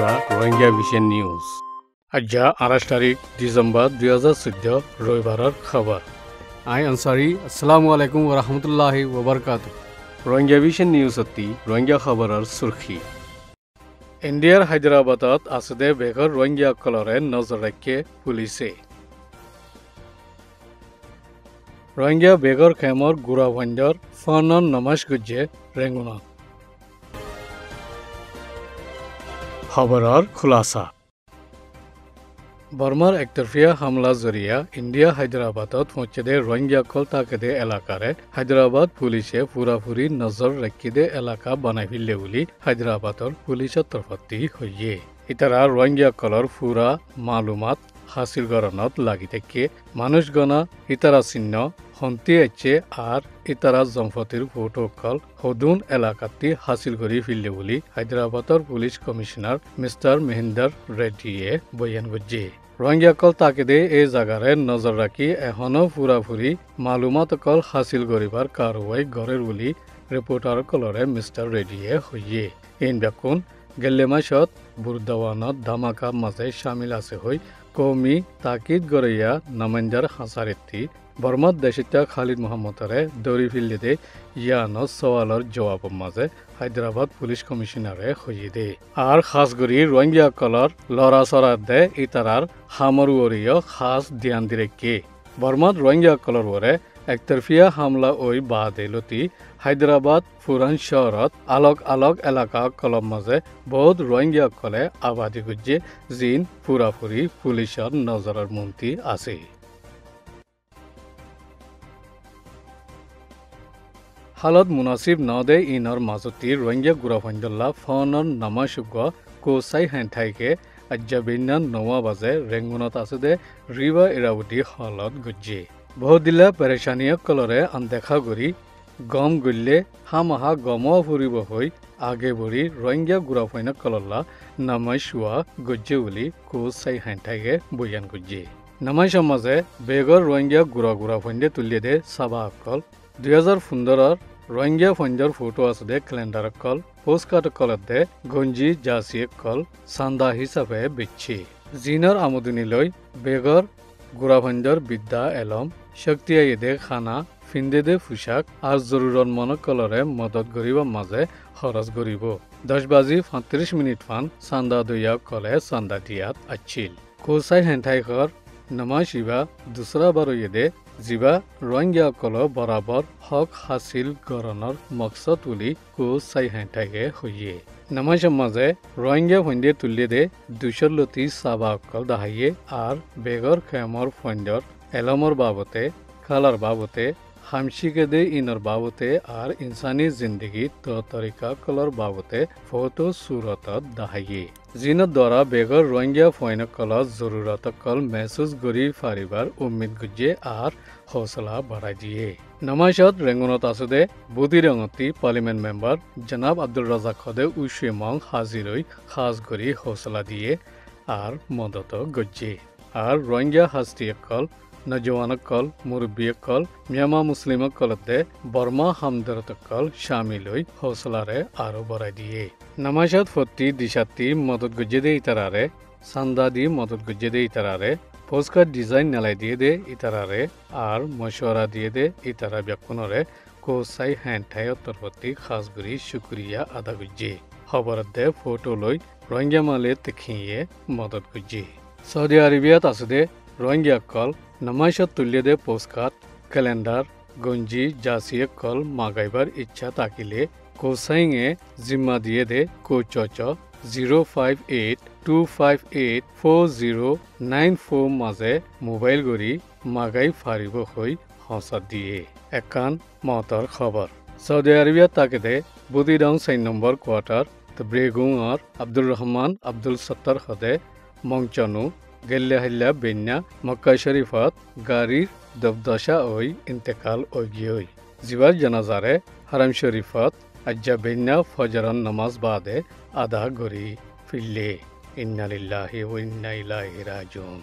Atra Rohingya Vision News. Ajja 28 তারিখ December 2014 রবিবারের খবর। আই আনসারি আসসালামু আলাইকুম ওয়া রাহমাতুল্লাহি ওয়া বারাকাতুহু। রোহিঙ্গা ভিশন নিউজ অতি রোহিঙ্গা খবরের সুরখি। ইন্ডিয়ার হায়দ্রাবাদত আসদে বেঘর রোহিঙ্গা কলরে নজর রাখে পুলিশে। রোহিঙ্গা বেঘর খেমর গুড়া ভঞ্জর ফনন নমাজ গুজ্জে রেঙ্গুনা। খবরের খুলাসা। বর্মার একতরফিয়া হামলা জরিয়া ইন্ডিয়া হায়দ্রাবাদত পৌঁছেদে রোহিঙ্গা কল তাকেদে এলাকারে হায়দ্রাবাদ পুলিশে পুরাপুরি নজর রাখিদে এলাকা বানাই ফেললে বলি হায়দ্রাবাদর পুলিশের তরফতি হইয়ে। ইতারা রোহিঙ্গা কলর পুরা মালুমাত হাসিল গরনত লাগি থেকে মানুষগণা ইতারা চিহ্ন হন্তি আছে আর ইতারা জম্পতির ফটো কল হদুন এলাকাতি হাসিল করে ফেললে বলি হায়দ্রাবাদর পুলিশ কমিশনার মিস্টার মহিন্দর রেড্ডিয়ে বয়ান করছে। রোহিঙ্গা কল তাকেদে এই জায়গারে নজর রাখি এখনো পুরাপুরি মালুমাত কল হাসিল করিবার কারওয়াই গড়ের বলি রিপোর্টার কলরে মিস্টার রেড্ডিয়ে হইয়ে। ইন ব্যাকুন গেল্লে মাসত বুরদাওয়ানত ধামাকা মাঝে সামিল আছে হই কৌমি তাকিদ গড়িয়া নামাঞ্জার হাসারেত্তি বর্মার দেশিতা খালিদ মোহাম্মদরে দৌড়ি ফিল্লিদে ইয়ানো সওয়ালর জবাব মাঝে হায়দ্রাবাদ পুলিশ কমিশনারে হইয়ে দে। আর খাস করি রোহিঙ্গা কলর লড়া চড়া দে ইতারার হামরুয়রিয় খাস ধ্যান দিরে কে বর্মার রোহিঙ্গা কলর ওরে একতরফিয়া হামলা ওই বাদে লতি হায়দ্রাবাদ পুরান শহরত আলগ আলগ এলাকা কলম মাঝে বহুত রোহিঙ্গা কলে আবাদি গুজ্জে জিন পুরাপুরি পুলিশের নজরের মন্ত্রী আছে। হালত মুনাসিব নদে ইনর মাজতি রোহিঙ্গা গুড়াফঞ্জল্লা ফনর নামাসুগ কোসাই হেন্থাইকে আজ্জাবিন্যান নওয়া বাজে রেঙ্গুনত আছে দে রিবা ইরাউদি হালত গুজ্জে। বহুদিলা পেরেশানিয়া কলরে আনদেখা করি গম গুললে হামাহা গম ফুরিব হই আগে বড়ি রোহিঙ্গা গুড়াফইনা কলল্লা নামাই শুয়া গুজ্জে বলি কোসাই হেন্থাইকে বয়ান গুজ্জে। নামাই সমাজে বেগর রোহিঙ্গা গুড়া ফন্দে তুলিয়ে দে সাবা অকল 2015 রোহিঙ্গা ফঞ্জর ফটো আছে দে ক্যালেন্ডার কল পোস্ট কার্ড কলত দে গঞ্জি জাসিয়ে কল সান্দা হিসাবে বেচছে। জিনর আমদানি লই বেগর গুড়াভঞ্জর বিদ্যা এলম শক্তিয়াই দে খানা ফিন্দে দে পোশাক আর জরুরত মন কলরে মদত গরিব মাঝে খরচ গরিব 10:35 ফান সান্দা দইয়া কলে সান্দা দিয়াত আছিল। কোসাই হেন্থাইখর নমা শিবা দুসরা বারো দে জিবা রোহিঙ্গা কল বরাবর হক হাসিল গরণর মকসদ উলি কোসাই হেন্থাইকে হইয়ে। নামাজ মাঝে রোহিঙ্গা ফন্দে তুলিয়ে দে 200 লতি সাবা অকল দাহাইয়ে আর বেগর খেমর ফন্দর এলমর বাবতে খালার বাবতে হামশিকে দে ইনর বাবতে আর ইনসানি জিন্দগি তো তরিকা কলর বাবতে ফটো সুরতত দাহাইয়ে। জিনত দ্বারা বেগর রোহিঙ্গা ফয়ন কলর জরুরত কল মেহসুস গরি ফারিবার উম্মিদ গুজ্জে আর হৌসলা বাড়াই দিয়ে। নমাইশত রেঙ্গুনত আসুদে বুদি রঙতি পার্লিমেন্ট মেম্বার জনাব আব্দুল রাজাক খদে উইশে মং হাজিরই খাস গরি হৌসলা দিয়ে আর মদত গুজ্জে। আর রোহিঙ্গা হাস্তি কল নজওয়ান কল মুরব্বী কল মিয়ামা মুসলিম কলতে বর্মা হামদরত কল শামিল হই হৌসলারে আরো বড়াই দিয়ে। নামাজত ফতি দিশাতি মদত গুজ্জে দে ইতারারে সান্দা দি মদত গুজ্জে দে ইতারারে পোস্টকার্ড ডিজাইন নেলাই দিয়ে দে ইতারারে আর মশওয়ারা দিয়ে দে ইতারা ব্যাকুনরে কোসাই হ্যান্ডাই তরফতি খাস করি শুক্রিয়া আদা গুজ্জে। খবরত দে ফটো লই রোহিঙ্গা মালে তেখিয়ে মদত গুজ্জে। সৌদি আরবিয়াত আসুদে রোহিঙ্গা কল নমাইশত তুলিয়ে দে পোস্টকার্ড ক্যালেন্ডার গঞ্জি জাসিয়ে কল মাগাইবার ইচ্ছা তাকিলে কোসাইংয়ে জিম্মা দিয়ে দে কোচচ 058-258-4094 মাঝে মোবাইল গড়ি মাগাই ফারিব হই হসা দিয়ে। একান মতর খবর। সৌদি আরবিয়া তাকে দে বুদিডং 4 নম্বর কোয়ার্টার ব্রেগুংর আব্দুর রহমান আব্দুল সত্তর হদে মংচনু গেল্লে হাল্লা বেন্যা মক্কা শরীফত গাড়ির দবদশা ওই ইন্তেকাল ওগিয়ই। জিবার জানাজারে হারাম শরীফত আজ্জা বেন্যা ফজরন নামাজ বাদে আদা গরি ফিল্লে। ইন্না লিল্লাহি ওয়া ইন্না ইলাইহি রাজিউন।